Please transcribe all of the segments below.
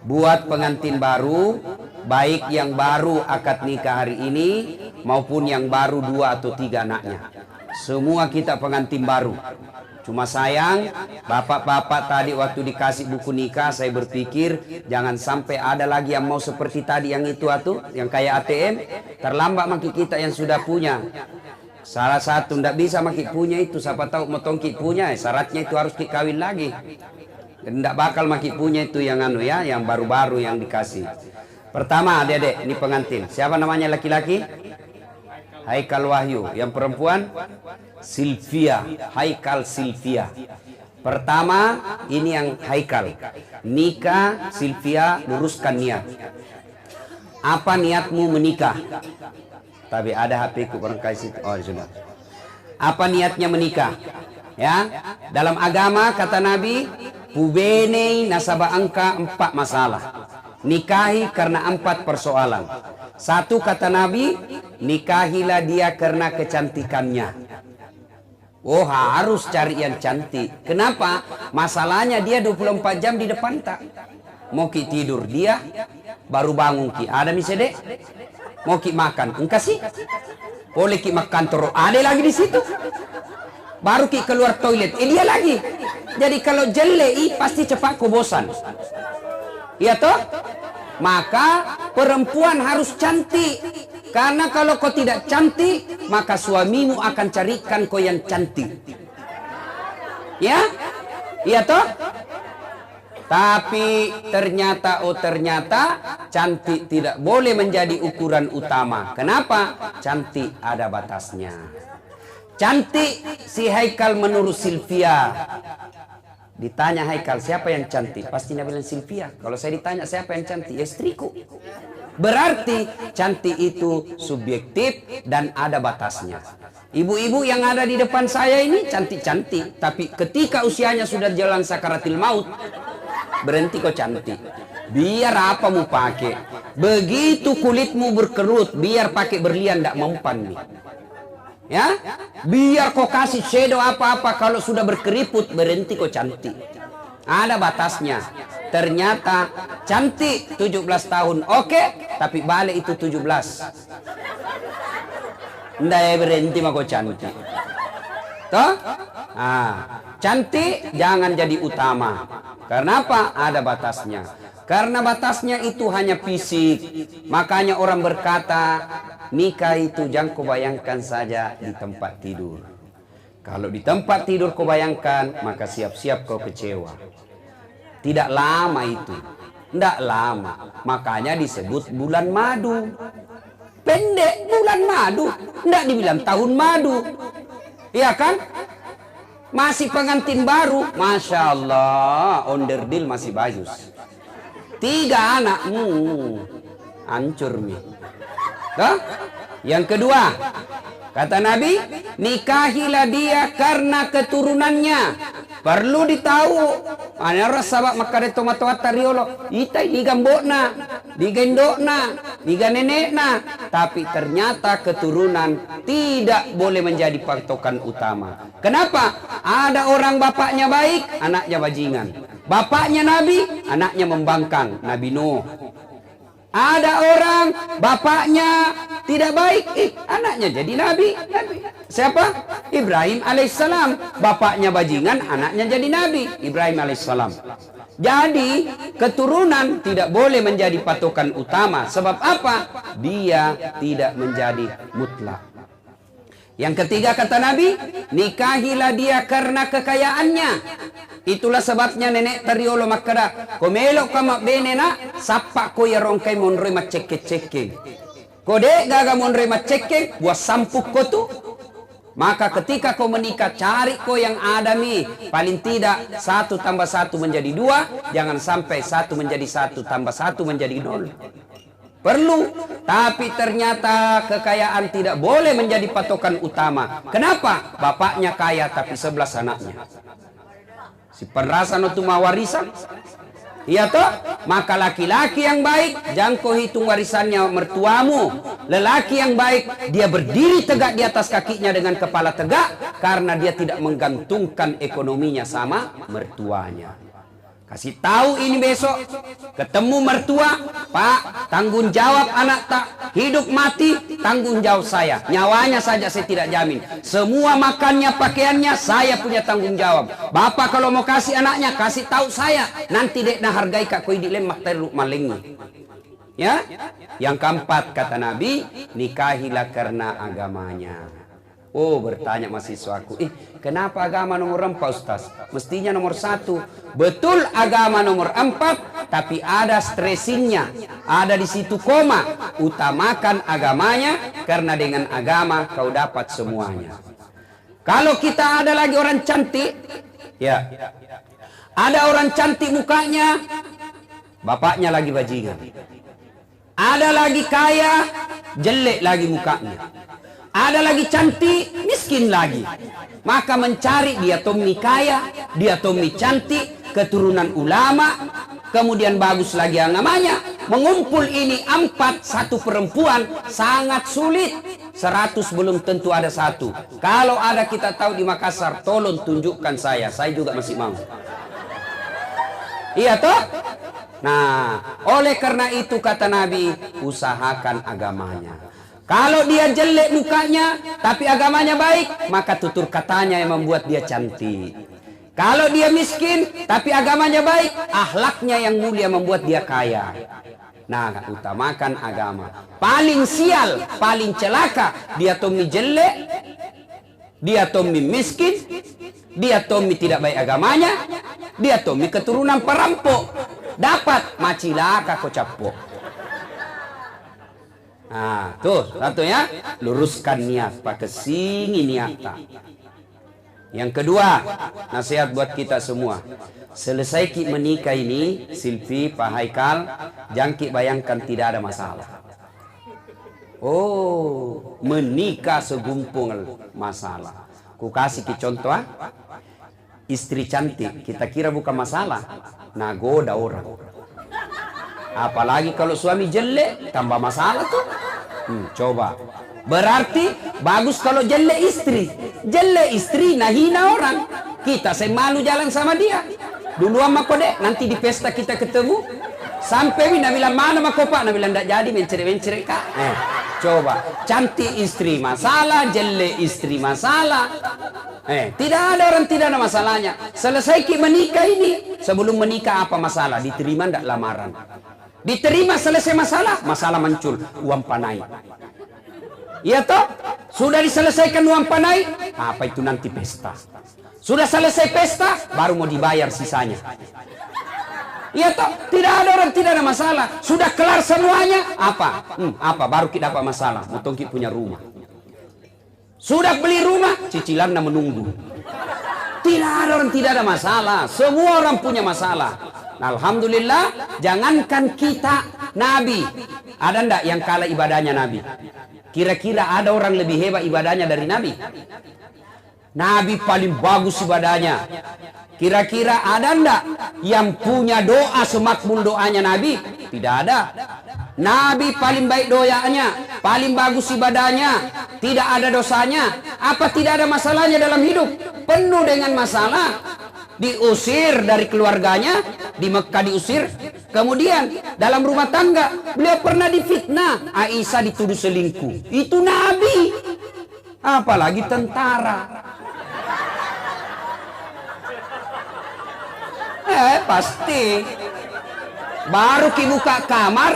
buat pengantin baru, baik yang baru akad nikah hari ini maupun yang baru 2 atau 3 anaknya. Semua kita pengantin baru. Cuma sayang, bapak-bapak tadi waktu dikasih buku nikah, saya berpikir jangan sampai ada lagi yang mau seperti tadi yang itu atau yang kayak ATM, terlambat maki kita yang sudah punya. Salah satu ndak bisa maki punya itu, siapa tahu motong ki punya, syaratnya itu harus ki kawin lagi. Ndak bakal maki punya itu yang anu ya, yang baru-baru yang dikasih. Pertama adik-adik, ini pengantin. Siapa namanya laki-laki? Haikal Wahyu. Yang perempuan? Sylvia. Haikal Sylvia. Pertama, ini yang Haikal. Nikah, Sylvia, luruskan niat. Apa niatmu menikah? Tapi ada HP ku orang kasih. Oh, sudah. Apa niatnya menikah? Ya, dalam agama kata Nabi, pubene nasaba angka 4 masalah. Nikahi karena 4 persoalan. Satu kata Nabi, nikahilah dia karena kecantikannya. Oh, harus cari yang cantik. Kenapa? Masalahnya dia 24 jam di depan tak. Mau ki tidur dia, baru bangun ki. Ada misalnya, mau ki makan, engkau sih? Boleh ki makan terus. Ada lagi di situ. Baru ki keluar toilet, dia lagi. Jadi kalau jelek, pasti cepat kau bosan. Iya toh? Maka perempuan harus cantik. Karena kalau kau tidak cantik, maka suamimu akan carikan kau yang cantik. Ya? Iya toh? Tapi ternyata cantik tidak boleh menjadi ukuran utama. Kenapa? Cantik ada batasnya. Cantik si Haikal menurut Sylvia. Ditanya Haikal, siapa yang cantik? Pasti dia bilang Sylvia. Kalau saya ditanya siapa yang cantik? Ya istriku. Berarti cantik itu subjektif dan ada batasnya. Ibu-ibu yang ada di depan saya ini cantik-cantik. Tapi ketika usianya sudah jalan sakaratil maut, berhenti kok cantik. Biar apa mau pakai? Begitu kulitmu berkerut, biar pakai berlian tidak mempan nih. Ya, biar kau kasih shadow apa-apa, kalau sudah berkeriput berhenti kau cantik. Ada batasnya. Ternyata cantik 17 tahun oke, tapi balik itu 17. Ndak ya berhenti mah kau cantik. Toh? Cantik jangan jadi utama. Karena apa? Ada batasnya. Karena batasnya itu hanya fisik. Makanya orang berkata, nikah itu jangan kau bayangkan saja di tempat tidur. Kalau di tempat tidur kau bayangkan, maka siap-siap kau kecewa. Tidak lama itu. Tidak lama. Makanya disebut bulan madu. Pendek bulan madu. Tidak dibilang tahun madu. Iya kan? Masih pengantin baru. Masya Allah. Onderdil masih bagus. 3 anak. Hancur nih. Tuh? Yang kedua, kata Nabi, nikahilah dia karena keturunannya. Perlu ditahu. Ana rasa makare tomato atariolo, itai digambokna, digendokna, diganenekna. Tapi ternyata keturunan tidak boleh menjadi patokan utama. Kenapa? Ada orang bapaknya baik, anaknya bajingan. Bapaknya Nabi, anaknya membangkang, Nabi Nuh. Ada orang bapaknya tidak baik, anaknya jadi nabi. Siapa? Ibrahim alaihissalam. Bapaknya bajingan, anaknya jadi nabi. Ibrahim alaihissalam. Jadi keturunan tidak boleh menjadi patokan utama. Sebab apa? Dia tidak menjadi mutlak. Yang ketiga kata Nabi, nikahilah dia karena kekayaannya. Itulah sebabnya nenek teriolo makada komelo kama benena sapa ko ya rongkai monre maceke-ceke. Kode gaga monre maceke buat sampuk ko tu. Maka ketika kau menikah cari ko yang ada nih. Paling tidak 1 tambah 1 menjadi 2. Jangan sampai 1 menjadi 1 tambah 1 menjadi 0. Perlu, tapi ternyata kekayaan tidak boleh menjadi patokan utama. Kenapa? Bapaknya kaya tapi 11 anaknya. Si penrasan itu mau warisan. Iya toh? Maka laki-laki yang baik jangan kau hitung warisannya mertuamu. Lelaki yang baik dia berdiri tegak di atas kakinya dengan kepala tegak karena dia tidak menggantungkan ekonominya sama mertuanya. Kasih tahu ini besok, ketemu mertua, Pak, tanggung jawab anak tak hidup mati, tanggung jawab saya. Nyawanya saja saya tidak jamin. Semua makannya, pakaiannya, saya punya tanggung jawab. Bapak kalau mau kasih anaknya, kasih tahu saya. Nanti dek nah hargai kak koi dilemak teruk malingi. Ya, yang keempat kata Nabi, nikahilah karena agamanya. Oh, bertanya mahasiswaku, kenapa agama nomor 4 Ustaz? Mestinya nomor 1. Betul agama nomor 4, tapi ada stressingnya, ada di situ koma. Utamakan agamanya, karena dengan agama kau dapat semuanya. Kalau kita ada lagi orang cantik, ya, ada orang cantik mukanya, bapaknya lagi bajingan. Ada lagi kaya, jelek lagi mukanya. Ada lagi cantik, miskin lagi. Maka mencari dia tommi kaya, dia tommi cantik, keturunan ulama, kemudian bagus lagi agamanya. Mengumpul ini 4, 1 perempuan sangat sulit. 100 belum tentu ada 1. Kalau ada kita tahu di Makassar, tolong tunjukkan saya juga masih mau. Iya toh? Nah, oleh karena itu kata Nabi, usahakan agamanya. Kalau dia jelek mukanya, tapi agamanya baik, maka tutur katanya yang membuat dia cantik. Kalau dia miskin, tapi agamanya baik, akhlaknya yang mulia membuat dia kaya. Nah, utamakan agama. Paling sial, paling celaka, dia tommi jelek, dia tommi miskin, dia tommi tidak baik agamanya, dia tommi keturunan perampok. Dapat macilaka ko capok. Nah, tuh satunya, luruskan niat, pakai singi niatnya. Yang kedua, nasihat buat kita semua. Selesai ki menikah ini, Silvi, Pak Haikal, jangan ki bayangkan tidak ada masalah. Oh, menikah segumpung masalah. Ku kasih ki contoh, istri cantik, kita kira bukan masalah, nagoda orang. Apalagi kalau suami jelek, tambah masalah tuh. Coba. Berarti bagus kalau jelek istri. Jelek istri, nah hina orang. Kita saya malu jalan sama dia. Dulu sama kode, nanti di pesta kita ketemu. Sampai Mina bilang, mana sama kau Pak? Nah bilang, tidak jadi menceri-menceri kak. Coba. Cantik istri masalah, jelek istri masalah. Tidak ada orang tidak ada masalahnya. Selesai ki menikah ini. Sebelum menikah apa masalah? Diterima tidak lamaran? Diterima selesai masalah, masalah muncul, uang panai. Iya toh? Sudah diselesaikan uang panai, apa itu nanti pesta. Sudah selesai pesta, baru mau dibayar sisanya. Iya toh? Tidak ada orang tidak ada masalah. Sudah kelar semuanya, apa? Apa? Baru kita dapat masalah. Mungkin kita punya rumah. Sudah beli rumah, cicilannya menunggu. Tidak ada orang tidak ada masalah. Semua orang punya masalah. Nah, alhamdulillah, jangankan kita Nabi. Ada ndak yang kalah ibadahnya Nabi? Kira-kira ada orang lebih hebat ibadahnya dari Nabi? Nabi paling bagus ibadahnya. Kira-kira ada ndak yang punya doa semakbul doanya Nabi? Tidak ada. Nabi paling baik doanya, paling bagus ibadahnya, tidak ada dosanya. Apa tidak ada masalahnya dalam hidup? Penuh dengan masalah. Diusir dari keluarganya, di Mekah diusir. Kemudian dalam rumah tangga beliau pernah difitnah, Aisyah dituduh selingkuh. Itu Nabi. Apalagi tentara. Pasti. Baru ki buka kamar,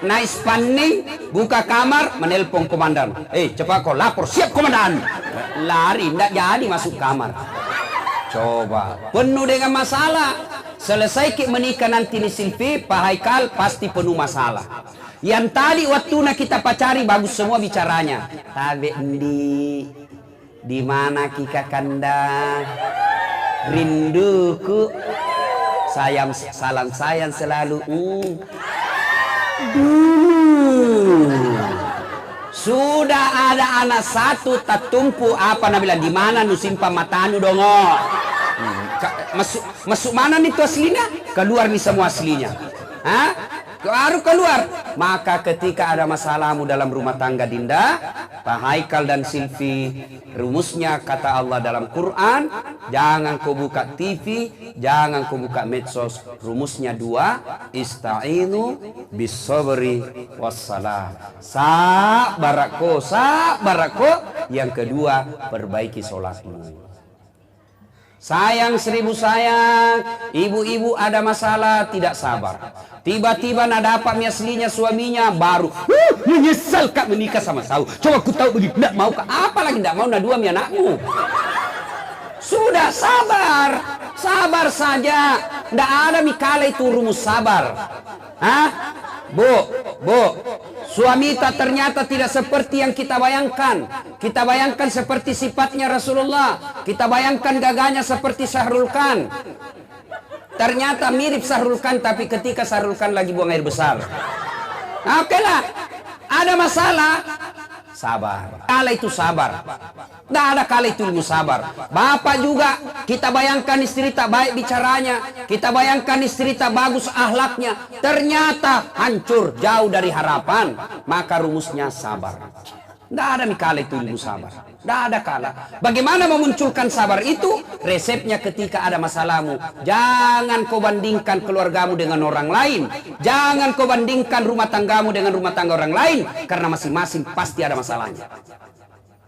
naik spanning, buka kamar, menelpon komandan. Cepat kau lapor, siap komandan. Lari, tidak jadi masuk kamar. Coba, penuh dengan masalah. Selesai ki menikah nanti ni Silvi, Pak Haikal, pasti penuh masalah. Yang tadi waktu kita pacari bagus semua bicaranya. Tabe di mana kika kanda? Rinduku. Salam sayang selalu. Sudah ada anak satu tertumpu apa nabilan di mana nu simpan matanu dongo. Masuk mana nih tuh aslinya? Keluar nih semua aslinya. baru keluar. Maka ketika ada masalahmu dalam rumah tangga Dinda, Pak Haikal dan Silvi, rumusnya kata Allah dalam Quran, jangan kau buka TV, jangan kau buka medsos. Rumusnya dua, ista'inu bis-sabri wassalah. Sabarako. Yang kedua, perbaiki sholatmu. Sayang 1000 sayang, ibu-ibu ada masalah tidak sabar. Tiba-tiba nak dapat aslinya suaminya baru menyesal kak menikah sama saya. Coba aku tahu begitu, tidak mau kak. Apalagi tidak mau nak dua anakmu. Sudah sabar, sabar saja. Tidak ada mikala itu rumus sabar. Hah? Bu, suami tak ternyata tidak seperti yang kita bayangkan. Kita bayangkan seperti sifatnya Rasulullah. Kita bayangkan gagahnya seperti Syahrul Khan. Ternyata mirip Syahrul Khan, tapi ketika Syahrul Khan lagi buang air besar. Nah, oke lah. Ada masalah, sabar. Kala itu sabar. Tidak ada kala itu ilmu sabar. Bapak juga, kita bayangkan istri tak baik bicaranya. Kita bayangkan istri tak bagus akhlaknya. Ternyata hancur, jauh dari harapan. Maka rumusnya sabar. Tidak ada kala itu ilmu sabar. Tidak ada kala. Bagaimana memunculkan sabar itu? Resepnya ketika ada masalahmu. Jangan kau bandingkan keluargamu dengan orang lain. Jangan kau bandingkan rumah tanggamu dengan rumah tangga orang lain. Karena masing-masing pasti ada masalahnya.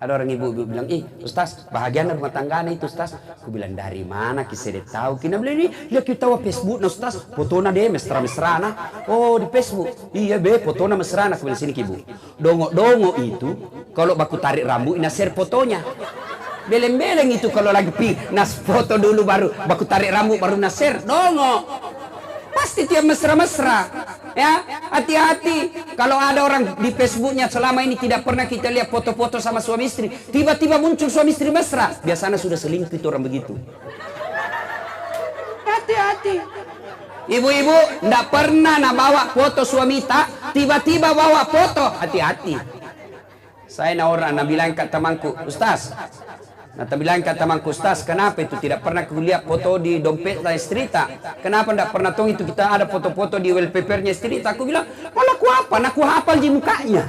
Ada orang ibu-ibu bilang, Ustaz, bahagia rumah tangganya itu Ustaz. Aku bilang, dari mana kisah dia tahu? Kina bilang, lihat kita tahu Facebook, nah Ustaz, fotona deh mesra-mesra nah. Oh, di Facebook. Iya be, fotona mesra nah. Aku bilang, sini ibu. Dongo-dongo itu, kalau baku tarik rambut, ina share fotonya. Beleng-beleng itu kalau lagi nas foto dulu baru, baku tarik rambut baru nas share. Dongo. Pasti dia mesra-mesra. Ya, hati-hati. Kalau ada orang di Facebooknya selama ini tidak pernah kita lihat foto-foto sama suami istri, tiba-tiba muncul suami istri mesra, biasanya sudah selingkuh itu orang begitu. Hati-hati. Ibu-ibu tidak pernah nak bawa foto suami tak, tiba-tiba bawa foto, hati-hati. Saya nak bilang kat temanku, Ustaz, bilang kat temanku, Ustaz, kenapa itu tidak pernah kulihat foto di dompet istri tak? Kenapa tidak pernah tahu itu kita ada foto-foto di wallpapernya istri tak? Aku bilang, malah aku apa? Aku hafal di mukanya.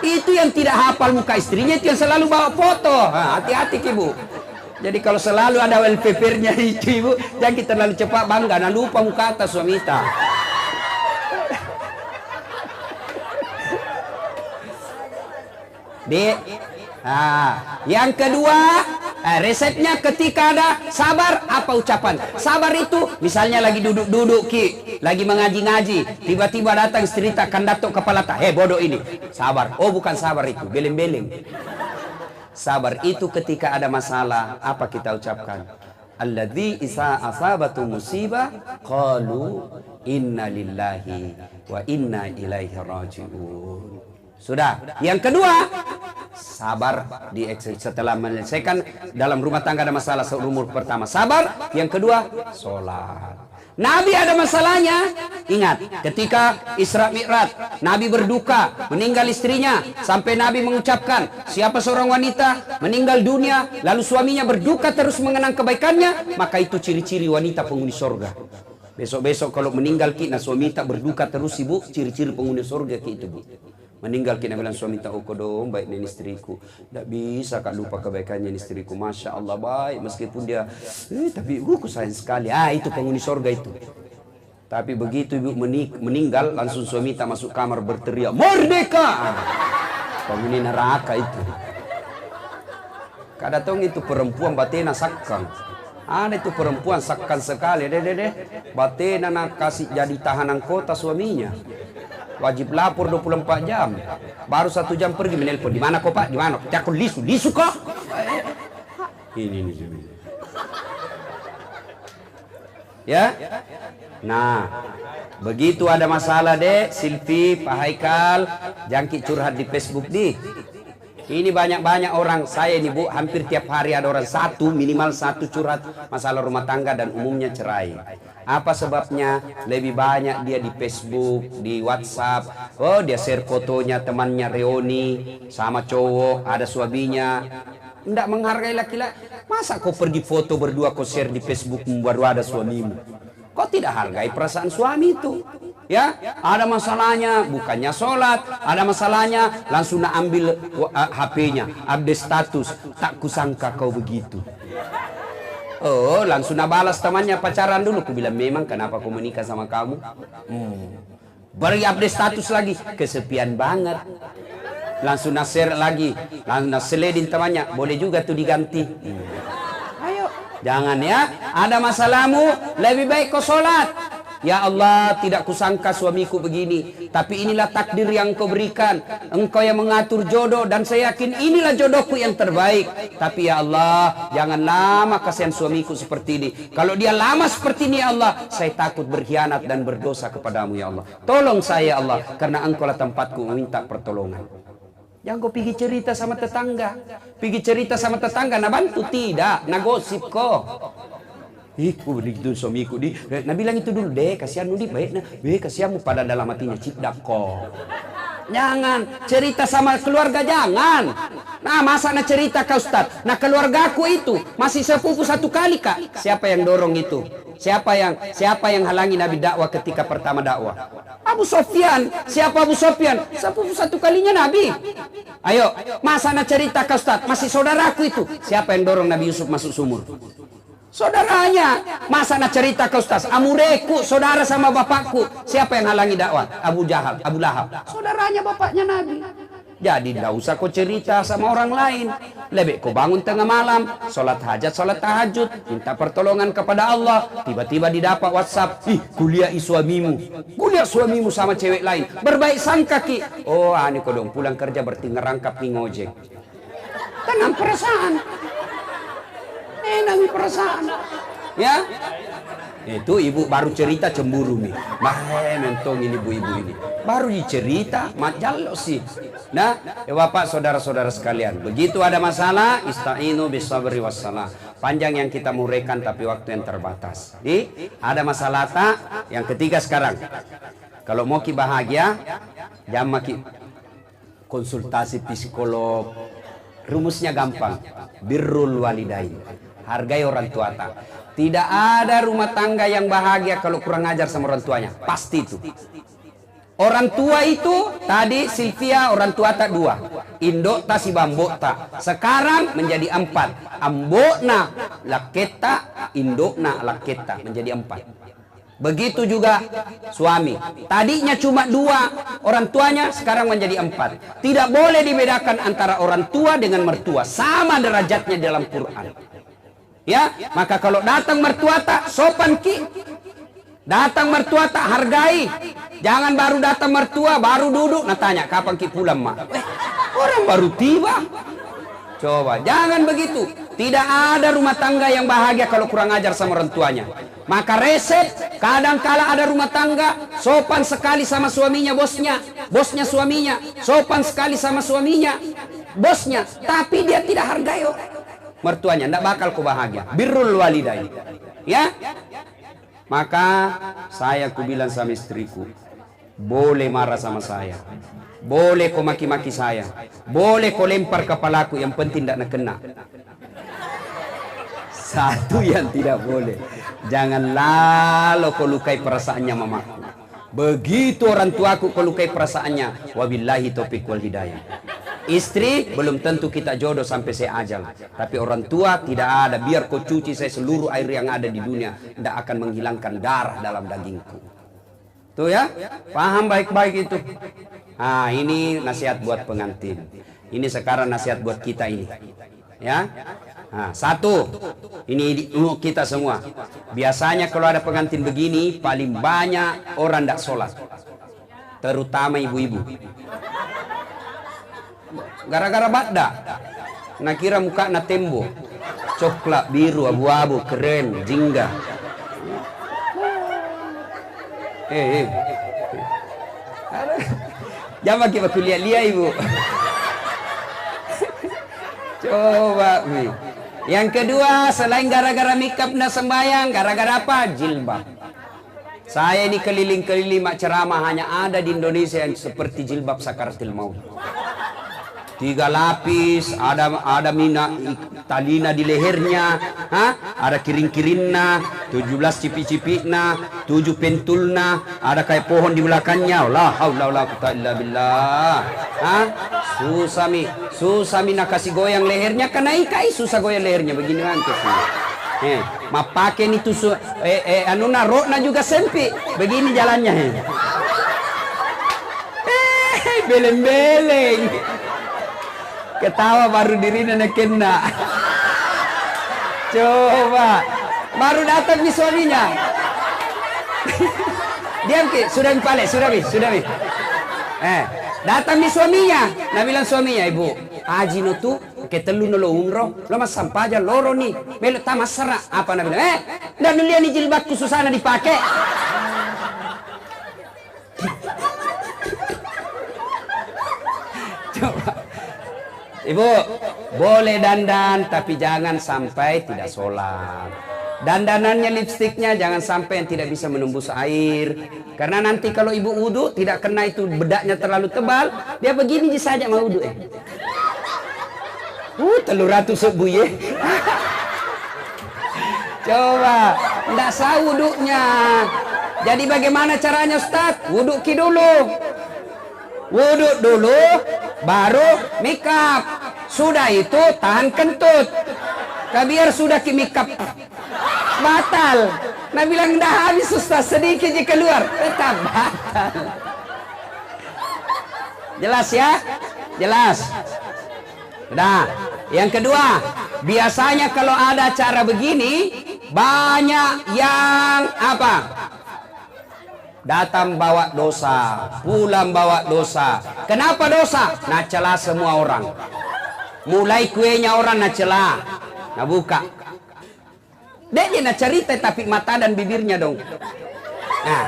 Itu yang tidak hafal muka istrinya, itu yang selalu bawa foto. Hati-hati ibu. Jadi kalau selalu ada wallpapernya itu ibu, jangan kita terlalu cepat bangga, nah lupa muka atas suami kita. Dek. Yang kedua, resepnya ketika ada sabar, apa ucapan? Sabar itu, misalnya lagi duduk-duduk lagi mengaji-ngaji, tiba-tiba datang istri tak akan datuk kepala tak, bodoh ini. Sabar. Oh, bukan sabar itu, beleng-beleng. Sabar itu ketika ada masalah, apa kita ucapkan? Alladzi isa asabatu musibah qalu inna lillahi wa inna ilaihi raji'un. Sudah. Yang kedua, sabar setelah menyelesaikan dalam rumah tangga ada masalah umur pertama sabar, yang kedua sholat. Nabi ada masalahnya, ingat ketika Isra Mi'raj Nabi berduka meninggal istrinya, sampai Nabi mengucapkan siapa seorang wanita meninggal dunia lalu suaminya berduka terus mengenang kebaikannya, maka itu ciri-ciri wanita penghuni surga. Besok-besok kalau meninggal kita suami tak berduka terus ibu, ciri-ciri penghuni surga itu bu. Meninggal kita bilang suami tak dong baik dengan istriku, tidak bisa kak lupa kebaikannya istriku, masya Allah baik meskipun dia tapi aku sayang sekali, itu penghuni surga itu. Tapi begitu ibu meninggal langsung suami tak masuk kamar berteriak merdeka, penghuni neraka itu. Kadang itu perempuan batena sakang, ada itu perempuan sakang sekali deh batena nak kasih jadi tahanan kota suaminya. Wajib lapor 24 jam. Baru 1 jam pergi menelpon. Di mana kok Pak? Di mana? Aku lisu kok. Ini. Ya. Nah, begitu ada masalah deh, Silvi, Pak Haikal, jangkit curhat di Facebook di. Ini banyak-banyak orang, saya ini bu, hampir tiap hari ada orang minimal satu curhat masalah rumah tangga dan umumnya cerai. Apa sebabnya? Lebih banyak dia di Facebook, di WhatsApp. Oh, dia share fotonya temannya reuni sama cowok, ada suaminya. Tidak menghargai laki-laki. Masa kau pergi foto berdua kau share di Facebook baru ada suamimu? Kau tidak hargai perasaan suami itu. Ya, ada masalahnya bukannya sholat, ada masalahnya langsung nak ambil HP-nya, update status. Tak kusangka kau begitu. Oh, langsung nak balas temannya pacaran dulu. Ku bilang memang kenapa aku menikah sama kamu? Beri update status lagi, kesepian banget. Langsung nak share lagi, langsung nak seledin temannya. Boleh juga tuh diganti. Ayo, jangan ya. Ada masalahmu, lebih baik kau sholat. Ya Allah, tidak kusangka suamiku begini. Tapi inilah takdir yang kau berikan. Engkau yang mengatur jodoh. Dan saya yakin inilah jodohku yang terbaik. Tapi ya Allah, jangan lama kasihan suamiku seperti ini. Kalau dia lama seperti ini ya Allah, saya takut berkhianat dan berdosa kepadamu ya Allah. Tolong saya ya Allah, karena engkau lah tempatku meminta pertolongan. Jangan kau pergi cerita sama tetangga. Pergi cerita sama tetangga, nah bantu tidak, nah gosip kok. Begitu suamiku di. Nah bilang itu dulu deh, kasihan di baik nah. Kasihanmu pada dalam hatinya cidak kok. Jangan cerita sama keluarga, jangan. Nah masa nak cerita kau Ustaz? Nah keluargaku itu masih sepupu satu kali kak. Siapa yang dorong itu? Siapa yang halangi Nabi dakwah ketika pertama dakwah? Abu Sofyan. Siapa Abu Sofyan? Sepupu satu kalinya Nabi. Ayo, masa nak cerita kau Ustaz? Masih saudaraku itu. Siapa yang dorong Nabi Yusuf masuk sumur? Saudaranya. Masa nak cerita ke Ustaz? Amureku, saudara sama bapakku. Siapa yang halangi dakwah? Abu Jahal, Abu Lahab. Saudaranya bapaknya Nabi. Jadi tidak usah kau cerita sama orang lain. Lebih kau bangun tengah malam, sholat hajat, sholat tahajud, minta pertolongan kepada Allah. Tiba-tiba didapat WhatsApp, kuliah suamimu. Kuliah suamimu sama cewek lain. Berbaik sangka ki. Oh, ini kau dong pulang kerja berarti ngerangkap nih ngojek. Tenang perasaan. Enang perasaan. Ya. Itu ibu baru cerita cemburu nih. Mentong ini ibu-ibu ini. Baru dicerita, majalo sih. Nah, ya Bapak, saudara-saudara sekalian. Begitu ada masalah, ista'inu bisabri wassalah. Panjang yang kita murekan tapi waktu yang terbatas. Ada masalah tak? Yang ketiga sekarang. Kalau mau ki bahagia, jangan ki konsultasi psikolog. Rumusnya gampang. Birrul walidain. Hargai orang tua tak. Tidak ada rumah tangga yang bahagia kalau kurang ajar sama orang tuanya. Pasti itu. Orang tua itu tadi Sylvia orang tua tak 2. Indok tak si bambok tak. Sekarang menjadi 4. Ambokna laketa, indokna laketa menjadi 4. Begitu juga suami. Tadinya cuma 2 orang tuanya, sekarang menjadi 4. Tidak boleh dibedakan antara orang tua dengan mertua. Sama derajatnya dalam Quran. Ya, maka kalau datang mertua tak sopan ki. Datang mertua tak hargai. Jangan baru datang mertua baru duduk. Nah tanya kapan ki pulang mak? Orang baru tiba. Coba jangan begitu. Tidak ada rumah tangga yang bahagia kalau kurang ajar sama orang tuanya. Maka reset. Kadang kala ada rumah tangga sopan sekali sama suaminya bosnya. Bosnya suaminya sopan sekali sama suaminya bosnya. Tapi dia tidak hargai mertuanya, tidak bakal ku bahagia. Birrul walidain. Ya. Maka saya ku bilang sama istriku, boleh marah sama saya, boleh kau maki-maki saya, boleh kau lempar kepalaku, yang penting tidak nak kena. Satu yang tidak boleh, jangan lalu kau lukai perasaannya mamaku. Begitu orang tuaku kau lukai perasaannya. Wabillahi taufiq wal hidayah. Istri belum tentu kita jodoh sampai saya ajal. Tapi orang tua tidak ada. Biar kau cuci saya seluruh air yang ada di dunia, tidak akan menghilangkan darah dalam dagingku. Tuh ya, paham baik-baik itu. Nah ini nasihat buat pengantin. Ini sekarang nasihat buat kita ini. Ya. Nah, 1. Ini untuk kita semua. Biasanya kalau ada pengantin begini, paling banyak orang tidak sholat. Terutama ibu-ibu. Gara-gara badda. Nak kira muka na tembok. Coklat, biru, abu-abu, keren, jingga. Jangan kita kuliah-lihat ibu. Coba Mi. Yang kedua, selain gara-gara makeup na sembayang, gara-gara apa? Jilbab. Saya ini keliling-keliling mak ceramah hanya ada di Indonesia yang seperti jilbab sakaratil maut. 3 lapis, ada mina talina di lehernya, ada kiring-kiringna, 17 cipi-cipina, 7 pentulna, ada kayak pohon di belakangnya. La haula wala quwata illa billah. Susah mi nak kasih goyang lehernya, karena ikai susah goyang lehernya begini nanti sih. Mapake nih tuh anuna rokna juga sempit, begini jalannya. Beleng-beleng. Ketawa baru dirinya kena. Coba. Baru datang nih suaminya. Diam Ki, sudah pale, sudah mi. Datang nih suaminya. Nah bilang suaminya, ibu, Haji no tuh ketelu no lo umroh, lo mas sampaja loro nih. Melo tamas sera. Apa nah bilang? Dan lihat nih jilbabku susana dipakai. Coba. Ibu, boleh dandan tapi jangan sampai tidak sholat. Dandanannya, lipstiknya jangan sampai yang tidak bisa menembus air. Karena nanti kalau ibu wudhu tidak kena itu bedaknya terlalu tebal, dia begini saja mau wudhu. Telur ratu sebuye. Coba, tidak sah wudhunya. Jadi bagaimana caranya Ustaz? Wudhu dulu. Wudhu dulu, baru mikap. Sudah itu tahan kentut. Biar sudah ki mikap batal. Nah bilang dah habis Ustaz, sedikit je keluar, tetap batal. Jelas ya? Jelas. Nah, yang kedua, biasanya kalau ada acara begini banyak yang apa? Datang bawa dosa, pulang bawa dosa. Kenapa dosa? Nah celah semua orang. Mulai kuenya orang nah celah, nah buka. Dia nak cerita tapi mata dan bibirnya dong. Nah,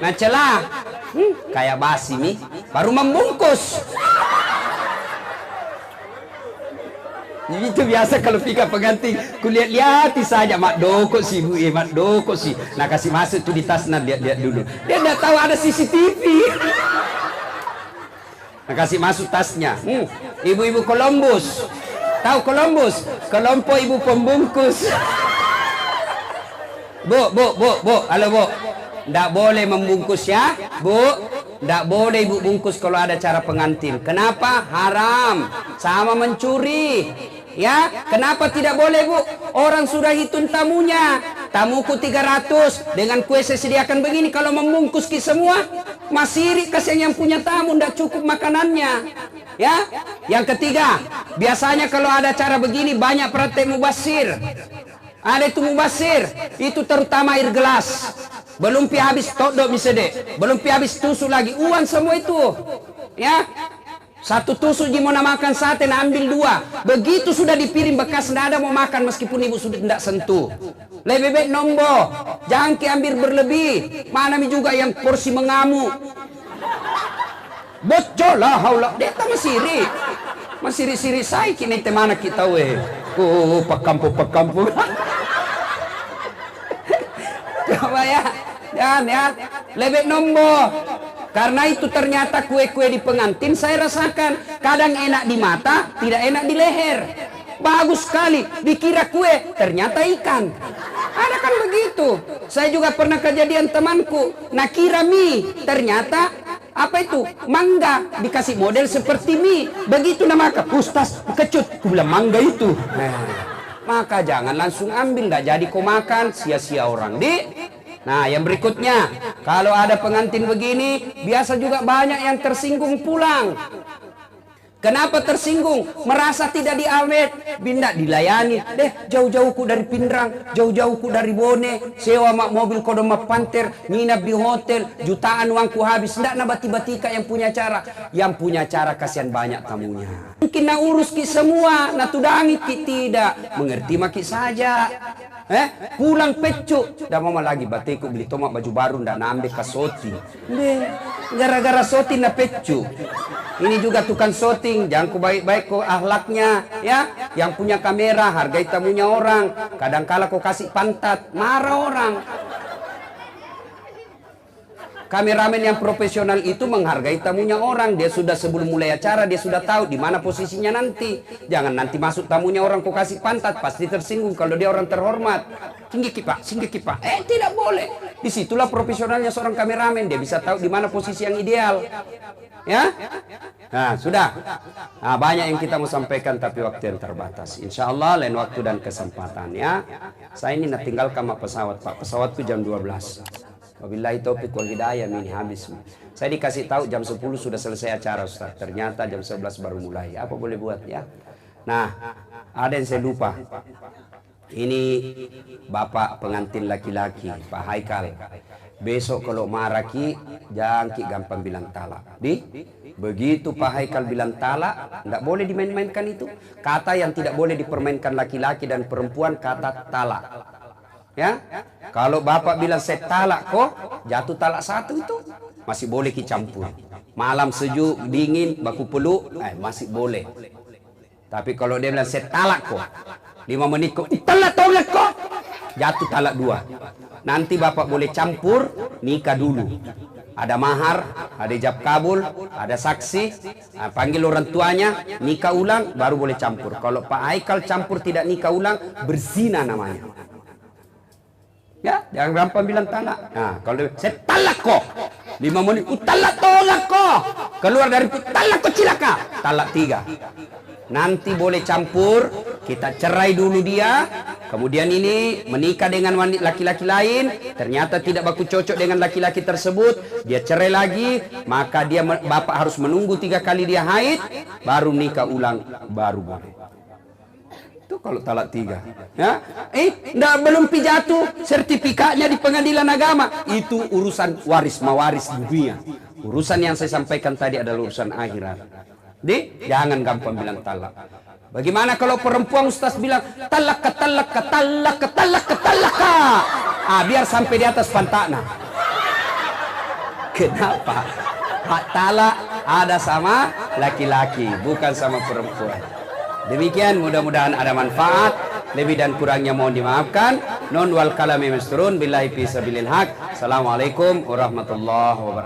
nah celah, kayak basi nih, baru membungkus. Itu biasa kalau Fika pengantin, kulihat-lihat saja mak doko sih bu, mak doko sih. Nah kasih masuk tuh di tas, nah lihat dulu. Dia tidak tahu ada CCTV. Nah kasih masuk tasnya. Ibu-ibu Columbus, tahu Columbus? Kelompok ibu pembungkus. Bu, halo bu, tidak boleh membungkus ya, bu. Tidak boleh ibu bungkus kalau ada cara pengantin. Kenapa? Haram. Sama mencuri. Ya, kenapa tidak boleh bu? Orang sudah hitung tamunya. Tamuku 300 dengan kue saya sediakan begini. Kalau membungkus ki semua, masih kasihan yang punya tamu, tidak cukup makanannya. Ya, yang ketiga, biasanya kalau ada cara begini banyak praktek mubasir. Ada itu mubasir, itu terutama air gelas. Belum pi habis todok misede, belum pi habis tusuk lagi uang semua itu. Ya. Satu tusuk ji mau makan sate nah ambil 2. Begitu sudah dipiring bekas ndak ada mau makan meskipun ibu sudah tidak sentuh. Lebih baik nombo, jangan ki ambil berlebih. Mana mi juga yang porsi mengamuk. Bocor lah haula, deta masiri. Masiri-siri saya kini temana kita weh. Pakampu. Coba ya, jangan ya, lebih nombo. Karena itu ternyata kue-kue di pengantin saya rasakan kadang enak di mata, tidak enak di leher. Bagus sekali, dikira kue, ternyata ikan. Ada kan begitu. Saya juga pernah kejadian temanku, nak kira mie, ternyata apa itu? Mangga, dikasih model seperti mie. Begitu nama Ustaz, kecut, aku bilang mangga itu. Maka jangan langsung ambil, nggak jadi kau makan, sia-sia orang. Nah yang berikutnya, kalau ada pengantin begini, biasa juga banyak yang tersinggung pulang. Kenapa tersinggung? Merasa tidak diawet, bindak dilayani. Jauh-jauhku dari Pindrang, jauh-jauhku dari Bone, sewa mobil kodoma Panter, nginap di hotel, jutaan uangku habis. Ndak nabati-batika yang punya cara. Yang punya cara kasihan banyak tamunya. Mungkin na urus ki semua, na tudangi ki tidak. Mengerti maki saja. Pulang pecuk. Dah mama lagi batiku beli tomat baju baru ndak nambe kasoti. Gara-gara soti na pecuk. Ini juga tukang shooting, jangan ku baik-baik kok ahlaknya, ya. Yang punya kamera, hargai tamunya orang. Kadang kala kau kasih pantat, marah orang. Kameramen yang profesional itu menghargai tamunya orang. Dia sudah sebelum mulai acara, dia sudah tahu di mana posisinya nanti. Jangan nanti masuk tamunya orang kok kasih pantat, pasti tersinggung kalau dia orang terhormat. Singgih kipak, singgih kipak. Tidak boleh. Disitulah profesionalnya seorang kameramen. Dia bisa tahu di mana posisi yang ideal. Ya, nah sudah. Nah, banyak yang kita mau sampaikan tapi waktu yang terbatas. Insya Allah lain waktu dan kesempatan ya. Saya ini tinggalkan sama pesawat Pak. Pesawatku jam 12. Wabillahi taufiq wal hidayah, ini habis. Saya dikasih tahu jam 10 sudah selesai acara Ustaz. Ternyata jam 11 baru mulai. Apa boleh buat ya? Nah, ada yang saya lupa. Ini Bapak pengantin laki-laki, Pak Haikal. Besok kalau marah ki, jangan ki gampang bilang talak. Begitu Pak Haikal bilang talak, tidak boleh dimain-mainkan itu. Kata yang tidak boleh dipermainkan laki-laki dan perempuan, kata talak. Ya, kalau Bapak bilang saya talak kok, jatuh talak satu itu masih boleh ki campur. Malam sejuk, dingin, baku peluk, masih boleh. Tapi kalau dia bilang saya talak kok, 5 menit kok, talak kok, jatuh talak 2. Nanti Bapak boleh campur, nikah dulu. Ada mahar, ada ijab kabul, ada saksi, panggil orang tuanya, nikah ulang, baru boleh campur. Kalau Pak Haikal campur tidak nikah ulang, berzina namanya. Ya, jangan gampang bilang talak. Nah, kalau saya talak kok, 5 menit, talak tolak kok. Keluar dari talak kok cilaka, talak 3. Nanti boleh campur, kita cerai dulu dia, kemudian ini menikah dengan wanita laki-laki lain, ternyata tidak baku cocok dengan laki-laki tersebut, dia cerai lagi, maka dia Bapak harus menunggu 3 kali dia haid, baru nikah ulang, baru boleh. Itu kalau talak 3. Ya, belum pijatuh sertifikatnya di pengadilan agama, itu urusan waris mawaris dunia. Urusan yang saya sampaikan tadi adalah urusan akhirat. Jangan gampang bilang talak. Bagaimana kalau perempuan Ustaz bilang talak. Biar sampai di atas pantatnya. Kenapa? Hak talak ada sama laki-laki, bukan sama perempuan. Demikian, mudah-mudahan ada manfaat. Lebih dan kurangnya mohon dimaafkan. Non wal kalami masturun billahi fi sabilil haq. Assalamualaikum warahmatullahi wabarakatuh.